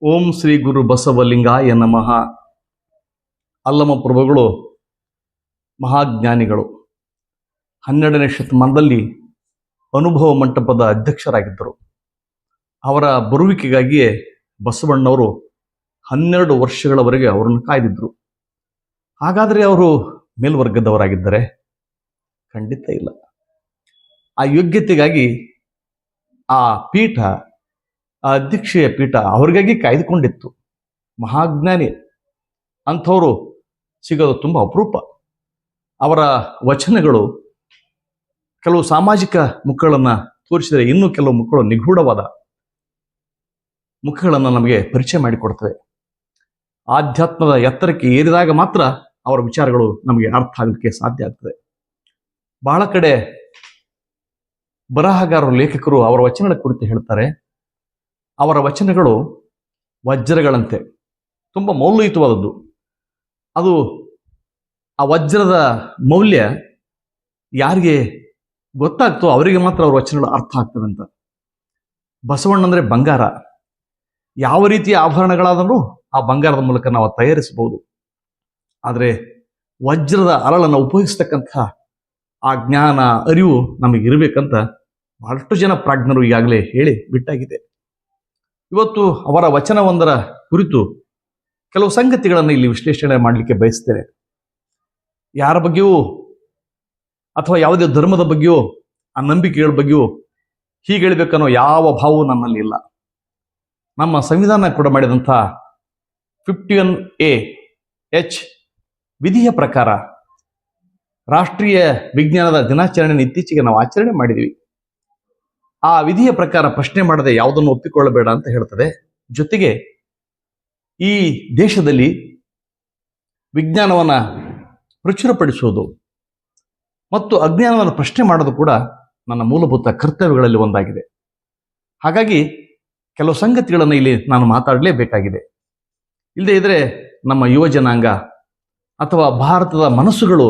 ಓಂ ಶ್ರೀ ಗುರು ಬಸವಲಿಂಗಾಯ ನಮಃ. ಅಲ್ಲಮ ಪ್ರಭುಗಳು ಮಹಾಜ್ಞಾನಿಗಳು. 12ನೇ ಶತಮಾನದಲ್ಲಿ ಅನುಭವ ಮಂಟಪದ ಅಧ್ಯಕ್ಷರಾಗಿದ್ದರು. ಅವರ ಬರುವಿಕೆಗಾಗಿಯೇ ಬಸವಣ್ಣವರು 12 ವರ್ಷಗಳವರೆಗೆ ಅವರನ್ನು ಕಾಯ್ದಿದ್ರು. ಹಾಗಾದರೆ ಅವರು ಮೇಲ್ವರ್ಗದವರಾಗಿದ್ದರೆ? ಖಂಡಿತ ಇಲ್ಲ. ಆ ಯೋಗ್ಯತೆಗಾಗಿ ಆ ಪೀಠ, ಆ ಅಧ್ಯಕ್ಷೀಯ ಪೀಠ ಅವ್ರಿಗಾಗಿ ಕಾಯ್ದುಕೊಂಡಿತ್ತು. ಮಹಾಜ್ಞಾನಿ ಅಂಥವರು ಸಿಗೋದು ತುಂಬ ಅಪರೂಪ. ಅವರ ವಚನಗಳು ಕೆಲವು ಸಾಮಾಜಿಕ ಮುಖಗಳನ್ನು ತೋರಿಸಿದರೆ, ಇನ್ನೂ ಕೆಲವು ಮುಖಗಳು ನಿಗೂಢವಾದ ಮುಖಗಳನ್ನು ನಮಗೆ ಪರಿಚಯ ಮಾಡಿಕೊಡ್ತವೆ. ಆಧ್ಯಾತ್ಮದ ಎತ್ತರಕ್ಕೆ ಏರಿದಾಗ ಮಾತ್ರ ಅವರ ವಿಚಾರಗಳು ನಮಗೆ ಅರ್ಥ ಆಗಲಿಕ್ಕೆ ಸಾಧ್ಯ ಆಗ್ತದೆ. ಬಹಳ ಕಡೆ ಬರಹಗಾರರು, ಲೇಖಕರು ಅವರ ವಚನಗಳ ಕುರಿತು ಹೇಳ್ತಾರೆ, ಅವರ ವಚನಗಳು ವಜ್ರಗಳಂತೆ, ತುಂಬ ಮೌಲ್ಯಯುತವಾದದ್ದು. ಅದು ಆ ವಜ್ರದ ಮೌಲ್ಯ ಯಾರಿಗೆ ಗೊತ್ತಾಗ್ತೋ ಅವರಿಗೆ ಮಾತ್ರ ಅವ್ರ ವಚನಗಳು ಅರ್ಥ ಆಗ್ತವೆ ಅಂತ. ಬಸವಣ್ಣಂದರೆ ಬಂಗಾರ. ಯಾವ ರೀತಿಯ ಆಭರಣಗಳಾದರೂ ಆ ಬಂಗಾರದ ಮೂಲಕ ನಾವು ತಯಾರಿಸಬಹುದು. ಆದರೆ ವಜ್ರದ ಅರಳನ್ನು ಉಪಯೋಗಿಸ್ತಕ್ಕಂಥ ಆ ಜ್ಞಾನ, ಅರಿವು ನಮಗಿರಬೇಕಂತ ಬಹಳಷ್ಟು ಜನ ಪ್ರಾಜ್ಞರು ಈಗಾಗಲೇ ಹೇಳಿ ಬಿಟ್ಟಾಗಿದೆ. ಇವತ್ತು ಅವರ ವಚನವೊಂದರ ಕುರಿತು ಕೆಲವು ಸಂಗತಿಗಳನ್ನು ಇಲ್ಲಿ ವಿಶ್ಲೇಷಣೆ ಮಾಡಲಿಕ್ಕೆ ಬಯಸ್ತೇನೆ. ಯಾರ ಬಗ್ಗೆಯೂ ಅಥವಾ ಯಾವುದೇ ಧರ್ಮದ ಬಗ್ಗೆಯೋ, ಆ ನಂಬಿಕೆಗಳ ಬಗ್ಗೆಯೋ ಹೀಗೆ ಹೇಳಬೇಕನ್ನೋ ಯಾವ ಭಾವವೂ ನನ್ನಲ್ಲಿ ಇಲ್ಲ. ನಮ್ಮ ಸಂವಿಧಾನ ಕೂಡ ಮಾಡಿದಂಥ 51A(H) ವಿಧಿಯ ಪ್ರಕಾರ ರಾಷ್ಟ್ರೀಯ ವಿಜ್ಞಾನದ ದಿನಾಚರಣೆಯನ್ನು ಇತ್ತೀಚೆಗೆ ನಾವು ಆಚರಣೆ ಮಾಡಿದ್ದೀವಿ. ಆ ವಿಧಿಯ ಪ್ರಕಾರ ಪ್ರಶ್ನೆ ಮಾಡದೆ ಯಾವುದನ್ನು ಒಪ್ಪಿಕೊಳ್ಳಬೇಡ ಅಂತ ಹೇಳ್ತದೆ. ಜೊತೆಗೆ ಈ ದೇಶದಲ್ಲಿ ವಿಜ್ಞಾನವನ್ನು ಪ್ರಚುರಪಡಿಸುವುದು ಮತ್ತು ಅಜ್ಞಾನವನ್ನು ಪ್ರಶ್ನೆ ಮಾಡೋದು ಕೂಡ ನನ್ನ ಮೂಲಭೂತ ಕರ್ತವ್ಯಗಳಲ್ಲಿ ಒಂದಾಗಿದೆ. ಹಾಗಾಗಿ ಕೆಲವು ಸಂಗತಿಗಳನ್ನು ಇಲ್ಲಿ ನಾನು ಮಾತಾಡಲೇಬೇಕಾಗಿದೆ. ಇಲ್ಲದೇ ಇದ್ರೆ ನಮ್ಮ ಯುವ ಜನಾಂಗ ಅಥವಾ ಭಾರತದ ಮನಸ್ಸುಗಳು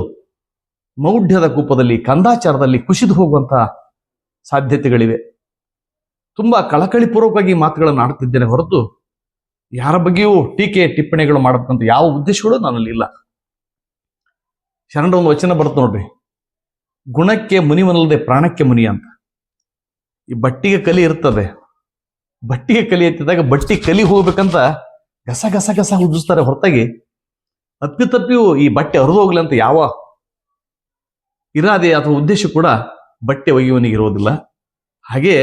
ಮೌಢ್ಯದ ಕೂಪದಲ್ಲಿ, ಕಂದಾಚಾರದಲ್ಲಿ ಕುಸಿದು ಹೋಗುವಂಥ ಸಾಧ್ಯತೆಗಳಿವೆ. ತುಂಬ ಕಳಕಳಿಪೂರ್ವಕವಾಗಿ ಮಾತುಗಳನ್ನು ಆಡುತ್ತಿದ್ದೇನೆ ಹೊರತು ಯಾರ ಬಗ್ಗೆಯೂ ಟೀಕೆ ಟಿಪ್ಪಣಿಗಳು ಮಾಡಬೇಕಂತ ಯಾವ ಉದ್ದೇಶಗಳು ನನ್ನಲ್ಲಿ ಇಲ್ಲ. ಶರಣರ ಒಂದು ವಚನ ಬರುತ್ತೆ ನೋಡ್ರಿ, ಗುಣಕ್ಕೆ ಮುನಿವನಲ್ಲದೆ ಪ್ರಾಣಕ್ಕೆ ಮುನಿ ಅಂತ. ಈ ಬಟ್ಟಿಗೆ ಕಲಿ ಇರ್ತದೆ, ಬಟ್ಟಿಗೆ ಕಲಿ ಎತ್ತಿದಾಗ ಬಟ್ಟಿ ಕಲಿ ಹೋಗ್ಬೇಕಂತ ಗಸ ಗಸ ಗಸ ಉಜ್ಜಿಸ್ತಾರೆ ಹೊರತಾಗಿ ಅಪ್ಪಿತಪ್ಪಿಯೂ ಈ ಬಟ್ಟೆ ಹರಿದು ಹೋಗ್ಲಿ ಅಂತ ಯಾವ ಇರಾದೆ ಅಥವಾ ಉದ್ದೇಶ ಕೂಡ ಬಟ್ಟೆ ಒಗೆಯುವನಿಗೆ ಇರೋದಿಲ್ಲ. ಹಾಗೆ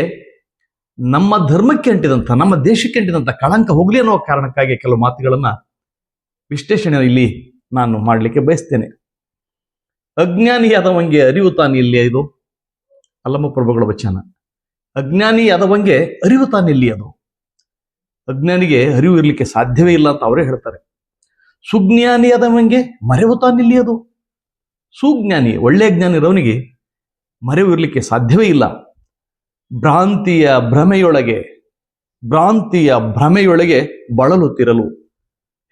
ನಮ್ಮ ಧರ್ಮಕ್ಕೆ ಅಂಟಿದಂಥ, ನಮ್ಮ ದೇಶಕ್ಕೆ ಅಂಟಿದಂಥ ಕಳಂಕ ಹೋಗ್ಲಿ ಅನ್ನೋ ಕಾರಣಕ್ಕಾಗಿ ಕೆಲವು ಮಾತುಗಳನ್ನು ವಿಶ್ಲೇಷಣೆ ಇಲ್ಲಿ ನಾನು ಮಾಡಲಿಕ್ಕೆ ಬಯಸ್ತೇನೆ. ಅಜ್ಞಾನಿಯಾದವಂಗೆ ಅರಿವು ತಾನಿಲ್ಲಿ, ಇದು ಅಲ್ಲಮ ಪ್ರಭುಗಳ ವಚನ. ಅಜ್ಞಾನಿಯಾದವಂಗೆ ಅರಿವು ತಾನಿಲ್ಲಿ, ಅದು ಅಜ್ಞಾನಿಗೆ ಅರಿವು ಇರಲಿಕ್ಕೆ ಸಾಧ್ಯವೇ ಇಲ್ಲ ಅಂತ ಅವರೇ ಹೇಳ್ತಾರೆ. ಸುಜ್ಞಾನಿಯಾದವಂಗೆ ಮರೆವು ತಾನಿಲ್ಲಿ, ಅದು ಸುಜ್ಞಾನಿ, ಒಳ್ಳೆಯ ಜ್ಞಾನಿ ಇರೋನಿಗೆ ಮರೆವು ಇರಲಿಕ್ಕೆ ಸಾಧ್ಯವೇ ಇಲ್ಲ. ಭ್ರಾಂತಿಯ ಭ್ರಮೆಯೊಳಗೆ ಬಳಲುತ್ತಿರಲು,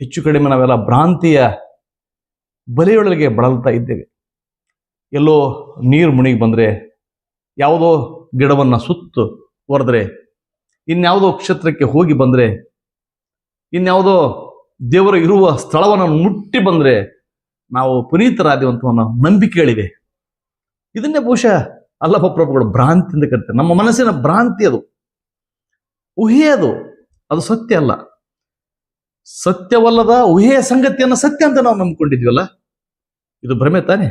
ಹೆಚ್ಚು ಕಡಿಮೆ ನಾವೆಲ್ಲ ಭ್ರಾಂತಿಯ ಬಲೆಯೊಳಗೆ ಬಳಲ್ತಾ ಇದ್ದೇವೆ. ಎಲ್ಲೋ ನೀರು ಮುಣಿಗಿ ಬಂದರೆ, ಯಾವುದೋ ಗಿಡವನ್ನು ಸುತ್ತು ಹೊರದ್ರೆ, ಇನ್ಯಾವುದೋ ಕ್ಷೇತ್ರಕ್ಕೆ ಹೋಗಿ ಬಂದರೆ, ಇನ್ಯಾವುದೋ ದೇವರು ಇರುವ ಸ್ಥಳವನ್ನು ಮುಟ್ಟಿ ಬಂದರೆ ನಾವು ಪುನೀತರಾದಿವಂತ ನಂಬಿಕೆಗಳಿವೆ. ಇದನ್ನೇ ಬಹುಶಃ ಅಲ್ಲಮ ಪ್ರಭುಗಳು ಭ್ರಾಂತಿಯಿಂದ ಕರೀತಾರೆ. ನಮ್ಮ ಮನಸ್ಸಿನ ಭ್ರಾಂತಿ, ಅದು ಊಹೆ, ಅದು ಸತ್ಯ ಅಲ್ಲ. ಸತ್ಯವಲ್ಲದ ಊಹೆಯ ಸಂಗತಿಯನ್ನು ಸತ್ಯ ಅಂತ ನಾವು ನಂಬಿಕೊಂಡಿದ್ವಲ್ಲ, ಇದು ಭ್ರಮೆ ತಾನೆ.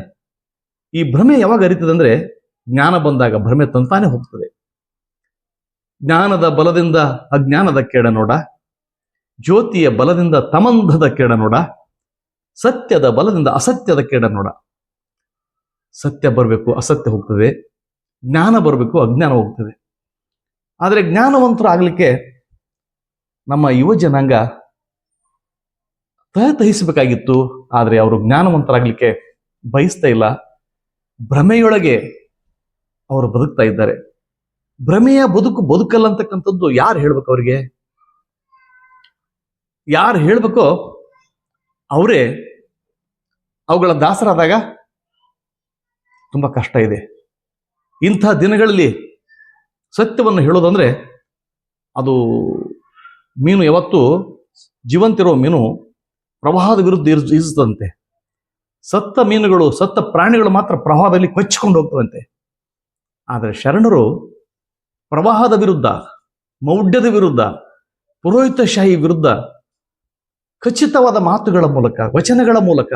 ಈ ಭ್ರಮೆ ಯಾವಾಗ ಅರಿತದೆ ಅಂದ್ರೆ, ಜ್ಞಾನ ಬಂದಾಗ ಭ್ರಮೆ ತಂತಾನೆ ಹೋಗ್ತದೆ. ಜ್ಞಾನದ ಬಲದಿಂದ ಅಜ್ಞಾನದ ಕೇಡ ನೋಡ, ಜ್ಯೋತಿಯ ಬಲದಿಂದ ತಮಂಧದ ಕೇಡ ನೋಡ, ಸತ್ಯದ ಬಲದಿಂದ ಅಸತ್ಯದ ಕೇಡ ನೋಡ. ಸತ್ಯ ಬರಬೇಕು, ಅಸತ್ಯ ಹೋಗ್ತದೆ. ಜ್ಞಾನ ಬರಬೇಕು, ಅಜ್ಞಾನ ಹೋಗ್ತದೆ. ಆದರೆ ಜ್ಞಾನವಂತರು ಆಗಲಿಕ್ಕೆ ನಮ್ಮ ಯುವ ಜನಾಂಗ ತಹಿಸಬೇಕಾಗಿತ್ತು. ಆದರೆ ಅವರು ಜ್ಞಾನವಂತರಾಗಲಿಕ್ಕೆ ಬಯಸ್ತಾ ಇಲ್ಲ. ಭ್ರಮೆಯೊಳಗೆ ಅವರು ಬದುಕ್ತಾ ಇದ್ದಾರೆ. ಭ್ರಮೆಯ ಬದುಕಲ್ಲ ಅಂತಕ್ಕಂಥದ್ದು ಯಾರು ಹೇಳ್ಬೇಕು? ಅವರಿಗೆ ಯಾರು ಹೇಳ್ಬೇಕೋ ಅವರೇ ಅವುಗಳ ದಾಸರಾದಾಗ ತುಂಬ ಕಷ್ಟ ಇದೆ. ಇಂಥ ದಿನಗಳಲ್ಲಿ ಸತ್ಯವನ್ನು ಹೇಳೋದಂದ್ರೆ ಅದು ಮೀನು ಯಾವತ್ತೂ ಜೀವಂತಿರೋ ಮೀನು ಪ್ರವಾಹದ ವಿರುದ್ಧ ಈಜುತ್ತಂತೆ. ಸತ್ತ ಮೀನುಗಳು, ಸತ್ತ ಪ್ರಾಣಿಗಳು ಮಾತ್ರ ಪ್ರವಾಹದಲ್ಲಿ ಕೊಚ್ಚಿಕೊಂಡು ಹೋಗ್ತವಂತೆ. ಆದರೆ ಶರಣರು ಪ್ರವಾಹದ ವಿರುದ್ಧ, ಮೌಢ್ಯದ ವಿರುದ್ಧ, ಪುರೋಹಿತಶಾಹಿ ವಿರುದ್ಧ ಖಚಿತವಾದ ಮಾತುಗಳ ಮೂಲಕ, ವಚನಗಳ ಮೂಲಕ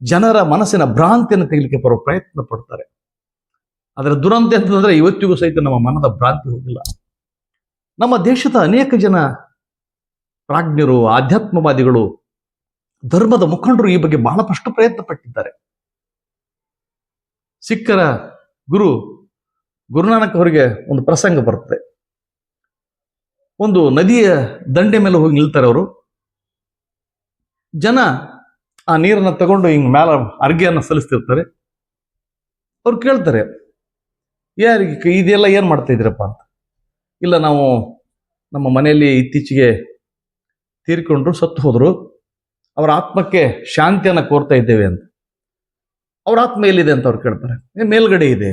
ಜನರ ಮನಸ್ಸಿನ ಭ್ರಾಂತಿಯನ್ನು ತೆಗೆಲಿಕ್ಕೆ ಬರೋ ಪ್ರಯತ್ನ ಪಡ್ತಾರೆ. ಅದರ ದುರಂತ ಅಂತಂದ್ರೆ ಇವತ್ತಿಗೂ ಸಹಿತ ನಮ್ಮ ಮನದ ಭ್ರಾಂತಿ ಹೋಗಿಲ್ಲ. ನಮ್ಮ ದೇಶದ ಅನೇಕ ಜನ ಪ್ರಾಜ್ಞರು, ಆಧ್ಯಾತ್ಮವಾದಿಗಳು, ಧರ್ಮದ ಮುಖಂಡರು ಈ ಬಗ್ಗೆ ಬಹಳಷ್ಟು ಪ್ರಯತ್ನ ಪಟ್ಟಿದ್ದಾರೆ. ಸಿಖ್ಖರ ಗುರುನಾನಕ್ ಅವರಿಗೆ ಒಂದು ಪ್ರಸಂಗ ಬರ್ತದೆ. ಒಂದು ನದಿಯ ದಂಡೆ ಮೇಲೆ ಹೋಗಿ ನಿಲ್ತಾರೆ ಅವರು. ಜನ ಆ ನೀರನ್ನು ತಗೊಂಡು ಹಿಂಗ್ ಮೇಲ ಅರ್ಘ್ಯವನ್ನು ಸಲ್ಲಿಸ್ತಿರ್ತಾರೆ. ಅವ್ರು ಕೇಳ್ತಾರೆ, ಯಾರಿಗೆ ಇದೆಲ್ಲ ಏನ್ ಮಾಡ್ತಾ ಇದ್ರಪ್ಪ ಅಂತ. ಇಲ್ಲ, ನಾವು ನಮ್ಮ ಮನೆಯಲ್ಲಿ ಇತ್ತೀಚೆಗೆ ತೀರ್ಕೊಂಡ್ರು, ಸತ್ತು ಹೋದ್ರು, ಅವರ ಆತ್ಮಕ್ಕೆ ಶಾಂತಿಯನ್ನು ಕೋರ್ತಾ ಇದ್ದೇವೆ ಅಂತ. ಅವ್ರ ಆತ್ಮ ಎಲ್ಲಿದೆ ಅಂತ ಅವ್ರು ಕೇಳ್ತಾರೆ. ಮೇಲ್ಗಡೆ ಇದೆ,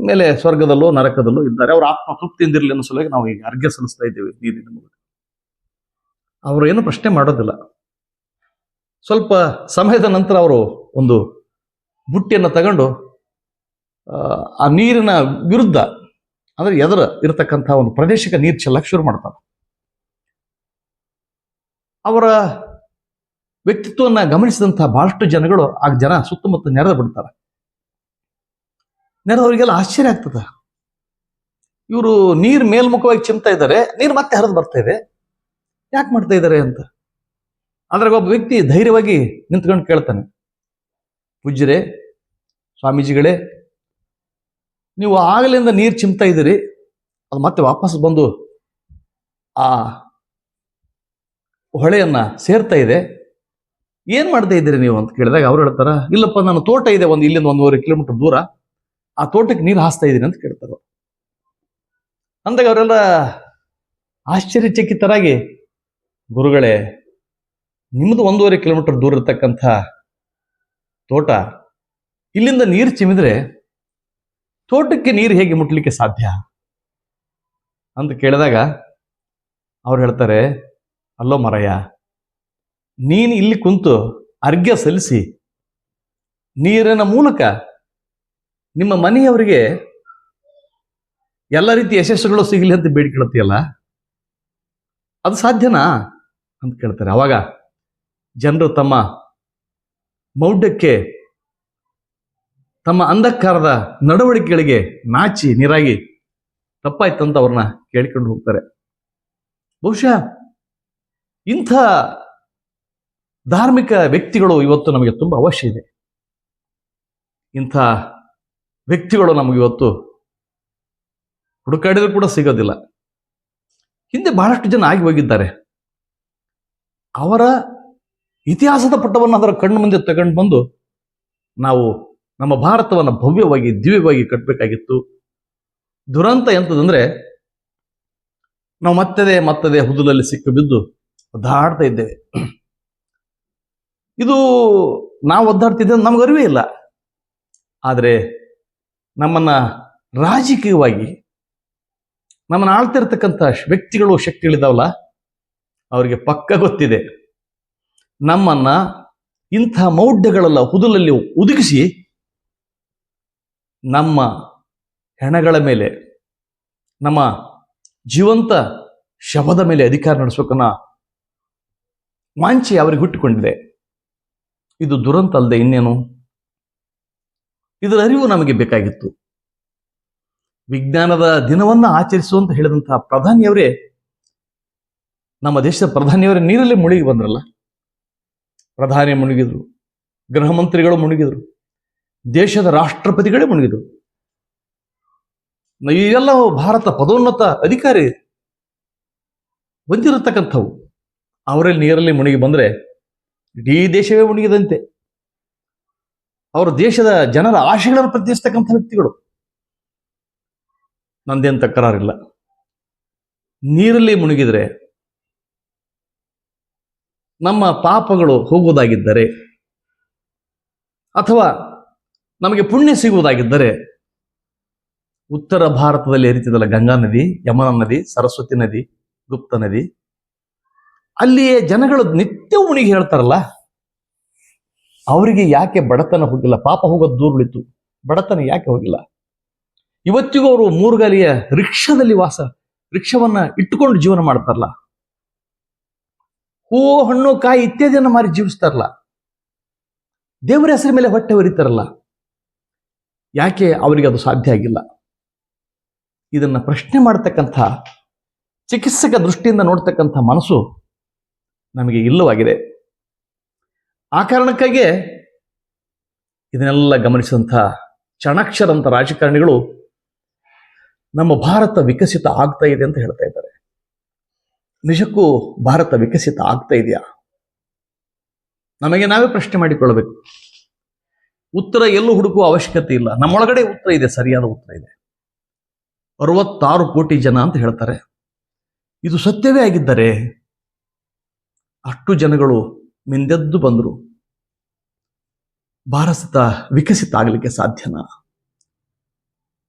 ಮೇಲೆ ಸ್ವರ್ಗದಲ್ಲೋ ನರಕದಲ್ಲೋ ಇದ್ದಾರೆ, ಅವ್ರ ಆತ್ಮ ತೃಪ್ತಿಯಿಂದಿರಲಿ ಅನ್ನೋ ಸಲುವಾಗಿ ನಾವು ಈಗ ಅರ್ಘ್ಯ ಸಲ್ಲಿಸ್ತಾ ಇದ್ದೇವೆ ನೀರಿನ ಮೂಲಕ. ಅವರು ಏನು ಪ್ರಶ್ನೆ ಮಾಡೋದಿಲ್ಲ. ಸ್ವಲ್ಪ ಸಮಯದ ನಂತರ ಅವರು ಒಂದು ಬುಟ್ಟಿಯನ್ನು ತಗೊಂಡು ಆ ನೀರಿನ ವಿರುದ್ಧ, ಅಂದ್ರೆ ಎದುರ ಇರತಕ್ಕಂತಹ ಒಂದು ಪ್ರದೇಶಕ್ಕೆ ನೀರು ಚೆಲ್ಲಕ್ಕೆ ಶುರು ಮಾಡ್ತಾರೆ. ಅವರ ವ್ಯಕ್ತಿತ್ವವನ್ನ ಗಮನಿಸಿದಂತಹ ಬಹಳಷ್ಟು ಜನಗಳು ಆ ಜನ ಸುತ್ತಮುತ್ತ ನೆರೆದು ಬಿಡ್ತಾರೆ. ನೆರೆದವರಿಗೆಲ್ಲ ಆಶ್ಚರ್ಯ ಆಗ್ತದೆ. ಇವರು ನೀರು ಮೇಲ್ಮುಖವಾಗಿ ಚಿಮ್ತಾ ಇದ್ದಾರೆ, ನೀರು ಮತ್ತೆ ಹರಿದು ಬರ್ತಾ ಇದೆ, ಯಾಕೆ ಮಾಡ್ತಾ ಇದ್ದಾರೆ ಅಂತ. ಅದ್ರಾಗ ಒಬ್ಬ ವ್ಯಕ್ತಿ ಧೈರ್ಯವಾಗಿ ನಿಂತ್ಕೊಂಡು ಕೇಳ್ತಾನೆ, ಪೂಜ್ಯರೇ, ಸ್ವಾಮೀಜಿಗಳೇ, ನೀವು ಆಗಲಿಂದ ನೀರು ಚಿಮ್ತಾ ಇದ್ದೀರಿ, ಅದು ಮತ್ತೆ ವಾಪಸ್ ಬಂದು ಆ ಹೊಳೆಯನ್ನ ಸೇರ್ತಾ ಇದೆ, ಏನ್ ಮಾಡ್ತಾ ಇದ್ದೀರಿ ನೀವು ಅಂತ ಕೇಳಿದಾಗ ಅವ್ರು ಹೇಳ್ತಾರ, ಇಲ್ಲಪ್ಪ ನನ್ನ ತೋಟ ಇದೆ ಒಂದು ಇಲ್ಲಿಂದ 1.5 ಕಿಲೋಮೀಟರ್ ದೂರ, ಆ ತೋಟಕ್ಕೆ ನೀರು ಹಾಸ್ತಾ ಇದ್ದೀನಿ ಅಂತ ಕೇಳ್ತಾರೆ. ಅಂದಾಗ ಅವರೆಲ್ಲ ಆಶ್ಚರ್ಯಚಕಿತರಾಗಿ, ಗುರುಗಳೇ, ನಿಮ್ಮದು 1.5 ಕಿಲೋಮೀಟರ್ ದೂರ ಇರತಕ್ಕಂಥ ತೋಟ, ಇಲ್ಲಿಂದ ನೀರು ಚಿಮ್ಮಿದ್ರೆ ತೋಟಕ್ಕೆ ನೀರು ಹೇಗೆ ಮುಟ್ಲಿಕ್ಕೆ ಸಾಧ್ಯ ಅಂತ ಕೇಳಿದಾಗ ಅವ್ರು ಹೇಳ್ತಾರೆ, ಅಲ್ಲೋ ಮರಯ್ಯ, ನೀನು ಇಲ್ಲಿ ಕುಂತು ಅರ್ಘ್ಯ ಸಲ್ಲಿಸಿ ನೀರಿನ ಮೂಲಕ ನಿಮ್ಮ ಮನೆಯವರಿಗೆ ಎಲ್ಲ ರೀತಿಯ ಯಶಸ್ಸುಗಳು ಸಿಗಲಿ ಅಂತ ಬೇಡಿಕೊಳ್ಳುತ್ತೀಯಲ್ಲ, ಅದು ಸಾಧ್ಯನಾ ಅಂತ ಕೇಳ್ತಾರೆ. ಅವಾಗ ಜನರು ತಮ್ಮ ಮೌಢ್ಯಕ್ಕೆ, ತಮ್ಮ ಅಂಧಕಾರದ ನಡವಳಿಕೆಗಳಿಗೆ ನಾಚಿ ನೀರಾಗಿ ತಪ್ಪಾಯ್ತಂತ ಅವ್ರನ್ನ ಕೇಳಿಕೊಂಡು ಹೋಗ್ತಾರೆ. ಬಹುಶಃ ಇಂಥ ಧಾರ್ಮಿಕ ವ್ಯಕ್ತಿಗಳು ಇವತ್ತು ನಮಗೆ ತುಂಬಾ ಅವಶ್ಯ ಇದೆ. ಇಂಥ ವ್ಯಕ್ತಿಗಳು ನಮಗೆ ಇವತ್ತು ಹುಡುಕಾಡಿದ್ರು ಕೂಡ ಸಿಗೋದಿಲ್ಲ. ಹಿಂದೆ ಬಹಳಷ್ಟು ಜನ ಆಗಿ ಹೋಗಿದ್ದಾರೆ. ಅವರ ಇತಿಹಾಸದ ಪುಟವನ್ನು ಅದರ ಕಣ್ಣು ಮುಂದೆ ತಗೊಂಡು ಬಂದು ನಾವು ನಮ್ಮ ಭಾರತವನ್ನು ಭವ್ಯವಾಗಿ, ದಿವ್ಯವಾಗಿ ಕಟ್ಟಬೇಕಾಗಿತ್ತು. ದುರಂತ ಎಂತದಂದ್ರೆ, ನಾವು ಮತ್ತದೇ ಹುದುಲಲ್ಲಿ ಸಿಕ್ಕು ಬಿದ್ದು ಒದ್ದಾಡ್ತಾ ಇದ್ದೇವೆ. ಇದು ನಾವು ಒದ್ದಾಡ್ತಿದ್ದೇವೆ ನಮ್ಗೆ ಅರಿವೇ ಇಲ್ಲ. ಆದರೆ ನಮ್ಮನ್ನ ರಾಜಕೀಯವಾಗಿ ನಮ್ಮನ್ನ ಆಳ್ತಿರ್ತಕ್ಕಂಥ ವ್ಯಕ್ತಿಗಳು, ಶಕ್ತಿಗಳಿದಾವಲ್ಲ, ಅವರಿಗೆ ಪಕ್ಕ ಗೊತ್ತಿದೆ ನಮ್ಮನ್ನ ಇಂಥ ಮೌಢ್ಯಗಳೆಲ್ಲ ಹುದುಲಲ್ಲಿ ಒದಗಿಸಿ ನಮ್ಮ ಹೆಣಗಳ ಮೇಲೆ, ನಮ್ಮ ಜೀವಂತ ಶವದ ಮೇಲೆ ಅಧಿಕಾರ ನಡೆಸೋಕನ್ನ ವಾಂಛೆ ಅವರಿಗೆ ಹುಟ್ಟಿಕೊಂಡಿದೆ. ಇದು ದುರಂತ ಅಲ್ಲದೆ ಇನ್ನೇನು. ಇದರ ಅರಿವು ನಮಗೆ ಬೇಕಾಗಿತ್ತು. ವಿಜ್ಞಾನದ ದಿನವನ್ನ ಆಚರಿಸುವಂತ ಹೇಳಿದಂತಹ ಪ್ರಧಾನಿಯವರೇ, ನಮ್ಮ ದೇಶದ ಪ್ರಧಾನಿಯವರೇ ನೀರಲ್ಲಿ ಮುಳುಗಿ ಬಂದ್ರಲ್ಲ. ಪ್ರಧಾನಿ ಮುಳುಗಿದ್ರು, ಗೃಹ ಮಂತ್ರಿಗಳು ಮುಳುಗಿದ್ರು, ದೇಶದ ರಾಷ್ಟ್ರಪತಿಗಳೇ ಮುಳುಗಿದ್ರು. ಇವೆಲ್ಲ ಭಾರತ ಪದೋನ್ನತ ಅಧಿಕಾರಿ ಹೊಂದಿರತಕ್ಕಂಥವು. ಅವರಲ್ಲಿ ನೀರಲ್ಲಿ ಮುಳುಗಿ ಬಂದ್ರೆ ಇಡೀ ದೇಶವೇ ಮುಳುಗಿದಂತೆ. ಅವರು ದೇಶದ ಜನರ ಆಶೆಗಳನ್ನು ಪ್ರತಿನಿಧಿಸ್ತಕ್ಕಂಥ ವ್ಯಕ್ತಿಗಳು. ನಂದೇನು ತಕರಾರಿಲ್ಲ. ನೀರಲ್ಲಿ ಮುಳುಗಿದ್ರೆ ನಮ್ಮ ಪಾಪಗಳು ಹೋಗುವುದಾಗಿದ್ದರೆ ಅಥವಾ ನಮಗೆ ಪುಣ್ಯ ಸಿಗುವುದಾಗಿದ್ದರೆ ಉತ್ತರ ಭಾರತದಲ್ಲಿ ಹರಿತಿದಲ್ಲ ಗಂಗಾ ನದಿ, ಯಮುನಾ ನದಿ, ಸರಸ್ವತಿ ನದಿ, ಗುಪ್ತ ನದಿ, ಅಲ್ಲಿಯೇ ಜನಗಳು ನಿತ್ಯ ಮುಣಿಗಿ ಹೇಳ್ತಾರಲ್ಲ, ಅವರಿಗೆ ಯಾಕೆ ಬಡತನ ಹೋಗಿಲ್ಲ? ಪಾಪ ಹೋಗೋದು ದೂರ ಉಳಿತು, ಬಡತನ ಯಾಕೆ ಹೋಗಿಲ್ಲ? ಇವತ್ತಿಗೂ ಅವರು ಮೂರುಗಾಲಿಯ ರಿಕ್ಷಾದಲ್ಲಿ ರಿಕ್ಷಾವನ್ನ ಇಟ್ಟುಕೊಂಡು ಜೀವನ ಮಾಡ್ತಾರಲ್ಲ, ಹೂವು ಹಣ್ಣು ಕಾಯಿ ಇತ್ಯಾದಿಯನ್ನು ಮಾರಿ ಜೀವಿಸ್ತಾರಲ್ಲ, ದೇವರ ಹೆಸರ ಮೇಲೆ ಹೊಟ್ಟೆ ಹೊರಿತಾರಲ್ಲ, ಯಾಕೆ ಅವರಿಗೆ ಅದು ಸಾಧ್ಯ ಆಗಿಲ್ಲ? ಇದನ್ನ ಪ್ರಶ್ನೆ ಮಾಡತಕ್ಕಂಥ, ಚಿಕಿತ್ಸಕ ದೃಷ್ಟಿಯಿಂದ ನೋಡ್ತಕ್ಕಂಥ ಮನಸ್ಸು ನಮಗೆ ಇಲ್ಲವಾಗಿದೆ. ಆ ಕಾರಣಕ್ಕಾಗಿ ಇದನ್ನೆಲ್ಲ ಗಮನಿಸಿದಂಥ ಚಾಣಾಕ್ಷರಂಥ ರಾಜಕಾರಣಿಗಳು ನಮ್ಮ ಭಾರತ ವಿಕಸಿತ ಆಗ್ತಾ ಇದೆ ಅಂತ ಹೇಳ್ತಾ ಇದ್ದಾರೆ. ನಿಜಕ್ಕೂ ಭಾರತ ವಿಕಸಿತ ಆಗ್ತಾ ಇದೆಯಾ? ನಮಗೆ ನಾವೇ ಪ್ರಶ್ನೆ ಮಾಡಿಕೊಳ್ಳಬೇಕು. ಉತ್ತರ ಎಲ್ಲೂ ಹುಡುಕುವ ಅವಶ್ಯಕತೆ ಇಲ್ಲ, ನಮ್ಮೊಳಗಡೆ ಉತ್ತರ ಇದೆ, ಸರಿಯಾದ ಉತ್ತರ ಇದೆ. 66 ಕೋಟಿ ಜನ ಅಂತ ಹೇಳ್ತಾರೆ. ಇದು ಸತ್ಯವೇ ಆಗಿದ್ದರೆ ಅಷ್ಟು ಜನಗಳು ಮಿಂದೆದ್ದು ಬಂದರು, ಭಾರತ ವಿಕಸಿತ ಆಗಲಿಕ್ಕೆ ಸಾಧ್ಯನಾ?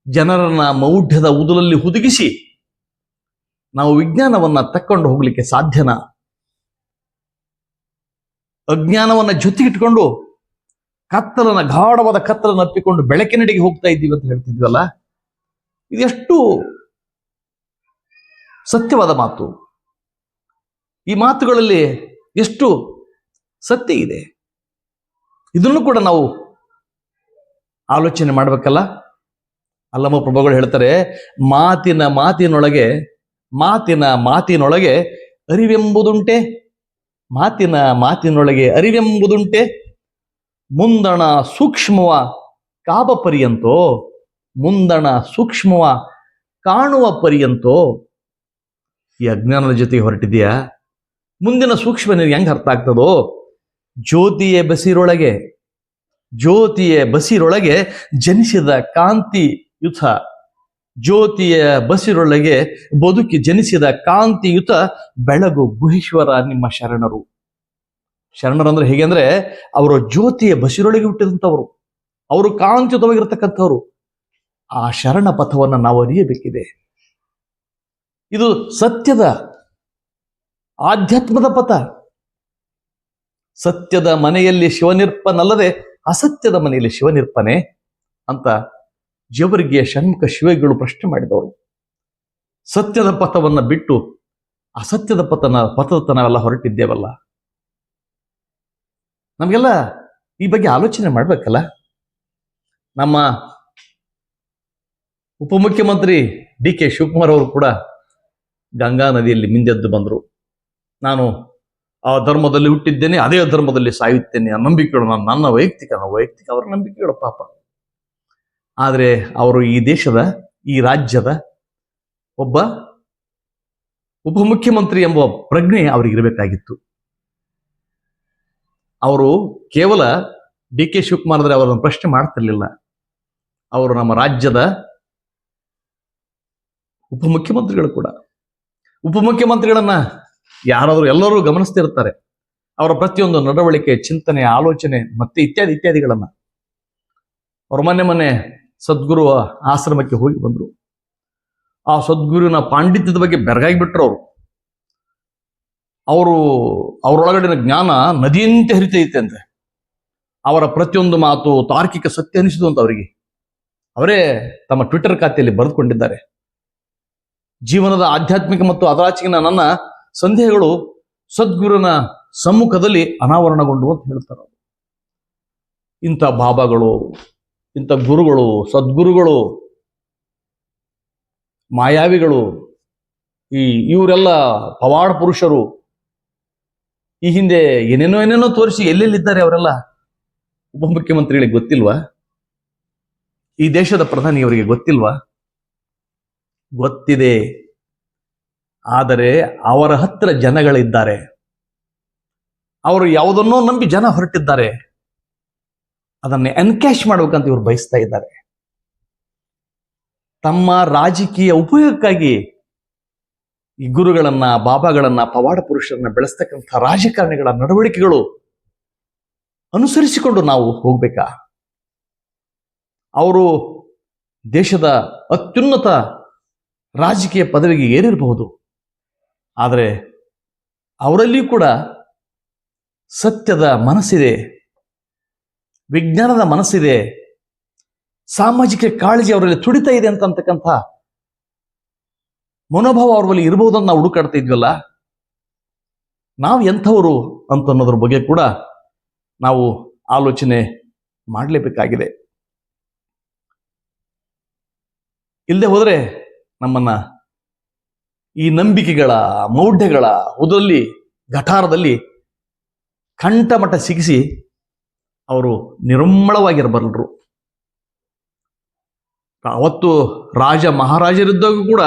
ಜನರನ್ನ ಮೌಢ್ಯದ ಉದುಲಲ್ಲಿ ಹುದುಗಿಸಿ ನಾವು ವಿಜ್ಞಾನವನ್ನ ತಕ್ಕೊಂಡು ಹೋಗ್ಲಿಕ್ಕೆ ಸಾಧ್ಯನಾ? ಅಜ್ಞಾನವನ್ನ ಜೊತೆಗಿಟ್ಕೊಂಡು ಗಾಢವಾದ ಕತ್ತಲನ್ನು ಅಪ್ಪಿಕೊಂಡು ಬೆಳಕಿನೆಡೆಗೆ ಹೋಗ್ತಾ ಇದ್ದೀವಿ ಅಂತ ಹೇಳ್ತಿದ್ವಲ್ಲ, ಇದೆಷ್ಟು ಸತ್ಯವಾದ ಮಾತು. ಈ ಮಾತುಗಳಲ್ಲಿ ಎಷ್ಟು ಸತ್ಯ ಇದೆ, ಇದನ್ನು ಕೂಡ ನಾವು ಆಲೋಚನೆ ಮಾಡ್ಬೇಕಲ್ಲ. ಅಲ್ಲಮ್ಮ ಪ್ರಭುಗಳು ಹೇಳ್ತಾರೆ, ಮಾತಿನೊಳಗೆ ಅರಿವೆಂಬುದುಂಟೆ, ಮಾತಿನೊಳಗೆ ಅರಿವೆಂಬುದುಂಟೆ, ಮುಂದಣ ಸೂಕ್ಷ್ಮವ ಕಾಬ ಪರ್ಯಂತೋ, ಮುಂದಣ ಸೂಕ್ಷ್ಮವ ಕಾಣುವ ಪರ್ಯಂತೋ. ಈ ಅಜ್ಞಾನದ ಜೊತೆಗೆ ಹೊರಟಿದೆಯಾ? ಮುಂದಿನ ಸೂಕ್ಷ್ಮ ನಿನಗೆ ಹೆಂಗೆ ಅರ್ಥ ಆಗ್ತದೋ? ಜ್ಯೋತಿಯ ಬಸಿರೊಳಗೆ ಜನಿಸಿದ ಕಾಂತಿಯುತ, ಜ್ಯೋತಿಯ ಬಸಿರೊಳಗೆ ಬದುಕಿ ಜನಿಸಿದ ಕಾಂತಿಯುತ ಬೆಳಗು ಗುಹೇಶ್ವರ ನಿಮ್ಮ ಶರಣರು. ಶರಣರಂದ್ರೆ ಹೇಗೆ ಅಂದ್ರೆ, ಅವರು ಜ್ಯೋತಿಯ ಬಸಿರೊಳಗೆ ಹುಟ್ಟಿದಂಥವರು, ಅವರು ಕಾಂತಿಯುತವಾಗಿರ್ತಕ್ಕಂಥವ್ರು. ಆ ಶರಣ ಪಥವನ್ನು ನಾವು ಅರಿಯಬೇಕಿದೆ. ಇದು ಸತ್ಯದ ಆಧ್ಯಾತ್ಮದ ಪಥ. ಸತ್ಯದ ಮನೆಯಲ್ಲಿ ಶಿವನಿರ್ಪನಲ್ಲದೆ ಅಸತ್ಯದ ಮನೆಯಲ್ಲಿ ಶಿವನಿರ್ಪನೆ ಅಂತ ಜೇವರ್ಗಿಯ ಷಣ್ಮುಖ ಶಿವಗಳು ಪ್ರಶ್ನೆ ಮಾಡಿದವರು. ಸತ್ಯದ ಪಥವನ್ನ ಬಿಟ್ಟು ಅಸತ್ಯದ ಪಥದತ್ತ ನಾವೆಲ್ಲ ಹೊರಟಿದ್ದೇವಲ್ಲ. ನಮಗೆಲ್ಲ ಈ ಬಗ್ಗೆ ಆಲೋಚನೆ ಮಾಡ್ಬೇಕಲ್ಲ. ನಮ್ಮ ಉಪಮುಖ್ಯಮಂತ್ರಿ DK ಶಿವಕುಮಾರ್ ಅವರು ಕೂಡ ಗಂಗಾ ನದಿಯಲ್ಲಿ ಮಿಂದೆದ್ದು ಬಂದರು. ನಾನು ಆ ಧರ್ಮದಲ್ಲಿ ಹುಟ್ಟಿದ್ದೇನೆ, ಅದೇ ಧರ್ಮದಲ್ಲಿ ಸಾಯುತ್ತೇನೆ ಆ ನಂಬಿಕೆಗಳು ನನ್ನ ವೈಯಕ್ತಿಕ ಅವರ ನಂಬಿಕೆಗಳು ಪಾಪ. ಆದರೆ ಅವರು ಈ ದೇಶದ, ಈ ರಾಜ್ಯದ ಒಬ್ಬ ಉಪಮುಖ್ಯಮಂತ್ರಿ ಎಂಬ ಪ್ರಜ್ಞೆ ಅವರಿಗೆ ಇರಬೇಕಾಗಿತ್ತು. ಅವರು ಕೇವಲ DK ಶಿವಕುಮಾರ್ ಆದರೆ ಅವರನ್ನು ಪ್ರಶ್ನೆ ಮಾಡ್ತಿರ್ಲಿಲ್ಲ. ಅವರು ನಮ್ಮ ರಾಜ್ಯದ ಉಪಮುಖ್ಯಮಂತ್ರಿಗಳು ಕೂಡ. ಉಪಮುಖ್ಯಮಂತ್ರಿಗಳನ್ನ ಎಲ್ಲರೂ ಗಮನಿಸ್ತಿರ್ತಾರೆ. ಅವರ ಪ್ರತಿಯೊಂದು ನಡವಳಿಕೆ, ಚಿಂತನೆ, ಆಲೋಚನೆ ಮತ್ತೆ ಇತ್ಯಾದಿಗಳನ್ನ. ಅವರು ಮೊನ್ನೆ ಸದ್ಗುರು ಆಶ್ರಮಕ್ಕೆ ಹೋಗಿ ಬಂದ್ರು. ಆ ಸದ್ಗುರುವಿನ ಪಾಂಡಿತ್ಯದ ಬಗ್ಗೆ ಬೆರಗಾಗಿ ಬಿಟ್ರು ಅವರೊಳಗಡಿನ ಜ್ಞಾನ ನದಿಯಂತೆ ಹರಿತೈತೆ ಅಂತೆ. ಅವರ ಪ್ರತಿಯೊಂದು ಮಾತು ತಾರ್ಕಿಕ ಸತ್ಯ ಅನಿಸಿತು ಅಂತ ಅವರೇ ತಮ್ಮ ಟ್ವಿಟರ್ ಖಾತೆಯಲ್ಲಿ ಬರೆದುಕೊಂಡಿದ್ದಾರೆ. ಜೀವನದ ಆಧ್ಯಾತ್ಮಿಕ ಮತ್ತು ಅದರಾಚೆಗಿನ ನನ್ನ ಸಂದೇಹಗಳು ಸದ್ಗುರುನ ಸಮ್ಮುಖದಲ್ಲಿ ಅನಾವರಣಗೊಂಡು ಅಂತ ಹೇಳ್ತಾರೆ. ಇಂಥ ಬಾಬಾಗಳು, ಇಂಥ ಗುರುಗಳು, ಸದ್ಗುರುಗಳು, ಮಾಯಾವಿಗಳು, ಇವರೆಲ್ಲ ಪವಾಡ ಪುರುಷರು ಈ ಹಿಂದೆ ಏನೇನೋ ತೋರಿಸಿ ಎಲ್ಲೆಲ್ಲಿದ್ದಾರೆ ಅವರೆಲ್ಲ ಉಪಮುಖ್ಯಮಂತ್ರಿಗಳಿಗೆ ಗೊತ್ತಿಲ್ವಾ? ಈ ದೇಶದ ಪ್ರಧಾನಿಯವರಿಗೆ ಗೊತ್ತಿಲ್ವಾ? ಗೊತ್ತಿದೆ. ಆದರೆ ಅವರ ಹತ್ತಿರ ಜನಗಳಿದ್ದಾರೆ. ಅವರು ಯಾವುದನ್ನೋ ನಂಬಿ ಜನ ಹೊರಟಿದ್ದಾರೆ. ಅದನ್ನು ಎನ್ಕ್ಯಾಶ್ ಮಾಡ್ಬೇಕಂತ ಇವರು ಬಯಸ್ತಾ ಇದ್ದಾರೆ. ತಮ್ಮ ರಾಜಕೀಯ ಉಪಯೋಗಕ್ಕಾಗಿ ಈ ಗುರುಗಳನ್ನ, ಬಾಬಾಗಳನ್ನ, ಪವಾಡ ಪುರುಷರನ್ನ ಬೆಳೆಸ್ತಕ್ಕಂಥ ರಾಜಕಾರಣಿಗಳ ನಡವಳಿಕೆಗಳು ಅನುಸರಿಸಿಕೊಂಡು ನಾವು ಹೋಗ್ಬೇಕಾ? ಅವರು ದೇಶದ ಅತ್ಯುನ್ನತ ರಾಜಕೀಯ ಪದವಿಗೆ ಏರಿರಬಹುದು. ಆದರೆ ಅವರಲ್ಲಿಯೂ ಕೂಡ ಸತ್ಯದ ಮನಸ್ಸಿದೆ, ವಿಜ್ಞಾನದ ಮನಸ್ಸಿದೆ, ಸಾಮಾಜಿಕ ಕಾಳಜಿ ಅವರಲ್ಲಿ ತುಡಿತಾ ಇದೆ ಅಂತಕ್ಕಂಥ ಮನೋಭಾವ ಅವ್ರ ಬಳಿ ಇರಬಹುದು ಅಂತ ನಾವು ಹುಡುಕಾಡ್ತಾ ಇದ್ವಲ್ಲ. ನಾವು ಎಂಥವರು ಅಂತ ಅನ್ನೋದ್ರ ಬಗ್ಗೆ ಕೂಡ ನಾವು ಆಲೋಚನೆ ಮಾಡಲೇಬೇಕಾಗಿದೆ. ಇಲ್ಲದೆ ಹೋದರೆ ನಮ್ಮನ್ನ ಈ ನಂಬಿಕೆಗಳ ಮೌಢ್ಯಗಳ ಉದರಲ್ಲಿ ಗಠಾರದಲ್ಲಿ ಕಂಠಮಠ ಸಿಗಿಸಿ ಅವರು ನಿರ್ಮಳವಾಗಿರಬಲ್ಲರು. ಅವತ್ತು ರಾಜ ಮಹಾರಾಜರಿದ್ದಾಗ ಕೂಡ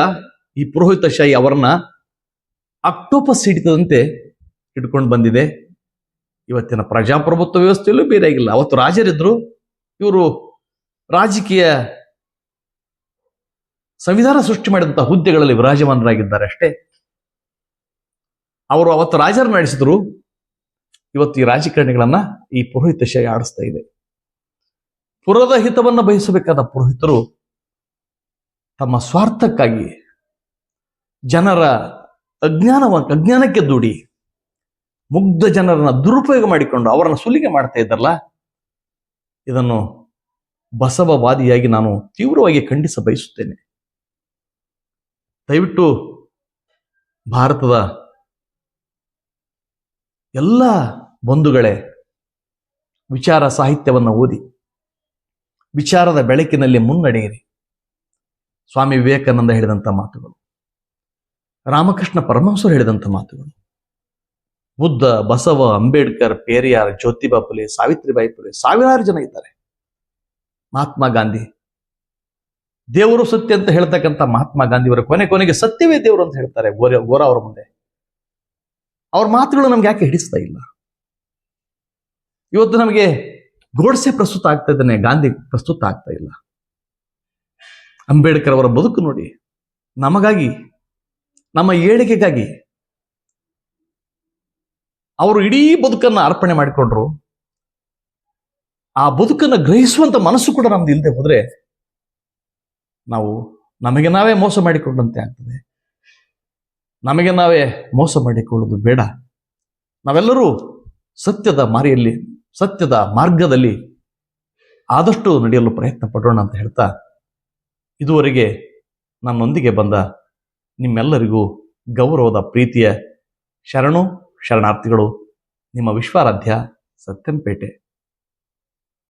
ಈ ಪುರೋಹಿತಶಾಹಿ ಅವರನ್ನ ಅಕ್ಟೋಪಸ್ ಹಿಡಿತದಂತೆ ಹಿಡ್ಕೊಂಡು ಬಂದಿದೆ. ಇವತ್ತಿನ ಪ್ರಜಾಪ್ರಭುತ್ವ ವ್ಯವಸ್ಥೆಯಲ್ಲೂ ಬೇರೆ ಆಗಿಲ್ಲ. ಅವತ್ತು ರಾಜರಿದ್ರು, ಇವರು ರಾಜಕೀಯ ಸಂವಿಧಾನ ಸೃಷ್ಟಿ ಮಾಡಿದಂಥ ಹುದ್ದೆಗಳಲ್ಲಿ ವಿರಾಜಮಾನರಾಗಿದ್ದಾರೆ ಅಷ್ಟೇ. ಅವರು ಅವತ್ತು ರಾಜರು ನಡೆಸಿದ್ರು, ಇವತ್ತು ಈ ರಾಜಕಾರಣಿಗಳನ್ನ ಈ ಪುರೋಹಿತಶಾಹಿ ಆಡಿಸ್ತಾ ಇದೆ. ಪುರದ ಹಿತವನ್ನು ಬಯಸಬೇಕಾದ ಪುರೋಹಿತರು ತಮ್ಮ ಸ್ವಾರ್ಥಕ್ಕಾಗಿ ಜನರ ಅಜ್ಞಾನಕ್ಕೆ ದೂಡಿ ಮುಗ್ಧ ಜನರನ್ನ ದುರುಪಯೋಗ ಮಾಡಿಕೊಂಡು ಅವರನ್ನು ಸುಲಿಗೆ ಮಾಡ್ತಾ ಇದ್ದಾರಲ್ಲ, ಇದನ್ನು ಬಸವವಾದಿಯಾಗಿ ನಾನು ತೀವ್ರವಾಗಿ ಖಂಡಿಸ ಬಯಸುತ್ತೇನೆ. ದಯವಿಟ್ಟು ಭಾರತದ ಎಲ್ಲ ಬಂಧುಗಳೇ ವಿಚಾರ ಸಾಹಿತ್ಯವನ್ನು ಓದಿ ವಿಚಾರದ ಬೆಳಕಿನಲ್ಲಿ ಮುನ್ನಡೆಯಿರಿ. ಸ್ವಾಮಿ ವಿವೇಕಾನಂದ ಹೇಳಿದಂಥ ಮಾತುಗಳು, ರಾಮಕೃಷ್ಣ ಪರಮಹಂಸರು ಹೇಳಿದಂಥ ಮಾತುಗಳು, ಬುದ್ಧ, ಬಸವ, ಅಂಬೇಡ್ಕರ್, ಪೇರಿಯಾರ್, ಜ್ಯೋತಿಬಾ ಫುಲೆ, ಸಾವಿತ್ರಿಬಾಯಿ ಫುಲೆ, ಸಾವಿರಾರು ಜನ ಇದ್ದಾರೆ. ಮಹಾತ್ಮ ಗಾಂಧಿ, ದೇವರು ಸತ್ಯ ಅಂತ ಹೇಳ್ತಕ್ಕಂಥ ಮಹಾತ್ಮ ಗಾಂಧಿಯವರ ಕೊನೆಗೆ ಸತ್ಯವೇ ದೇವರು ಅಂತ ಹೇಳ್ತಾರೆ ಗೋರ ಅವರ ಮುಂದೆ. ಅವ್ರ ಮಾತುಗಳು ನಮ್ಗೆ ಯಾಕೆ ಹಿಡಿಸ್ತಾ ಇಲ್ಲ? ಇವತ್ತು ನಮಗೆ ಗೋಡ್ಸೆ ಪ್ರಸ್ತುತ ಆಗ್ತಾ ಇದ್ದಾನೆ, ಗಾಂಧಿ ಪ್ರಸ್ತುತ ಆಗ್ತಾ ಇಲ್ಲ. ಅಂಬೇಡ್ಕರ್ ಅವರ ಬದುಕು ನೋಡಿ, ನಮಗಾಗಿ, ನಮ್ಮ ಏಳಿಗೆಗಾಗಿ ಅವರು ಇಡೀ ಬದುಕನ್ನು ಅರ್ಪಣೆ ಮಾಡಿಕೊಂಡ್ರು. ಆ ಬದುಕನ್ನು ಗ್ರಹಿಸುವಂತ ಮನಸ್ಸು ಕೂಡ ನಮ್ದು ಇಲ್ಲದೆ ಹೋದ್ರೆ ನಾವು ನಮಗೆ ನಾವೇ ಮೋಸ ಮಾಡಿಕೊಂಡಂತೆ ಆಗ್ತದೆ. ನಮಗೆ ನಾವೇ ಮೋಸ ಮಾಡಿಕೊಳ್ಳೋದು ಬೇಡ. ನಾವೆಲ್ಲರೂ ಸತ್ಯದ ಮಾರ್ಗದಲ್ಲಿ ಆದಷ್ಟು ನಡೆಯಲು ಪ್ರಯತ್ನ ಪಡೋಣ ಅಂತ ಹೇಳ್ತಾ, ಇದುವರೆಗೆ ನನ್ನೊಂದಿಗೆ ಬಂದ ನಿಮ್ಮೆಲ್ಲರಿಗೂ ಗೌರವದ ಪ್ರೀತಿಯ ಶರಣಾರ್ಥಿಗಳು. ನಿಮ್ಮ ವಿಶ್ವಾರಾಧ್ಯ ಸತ್ಯಂಪೇಟೆ.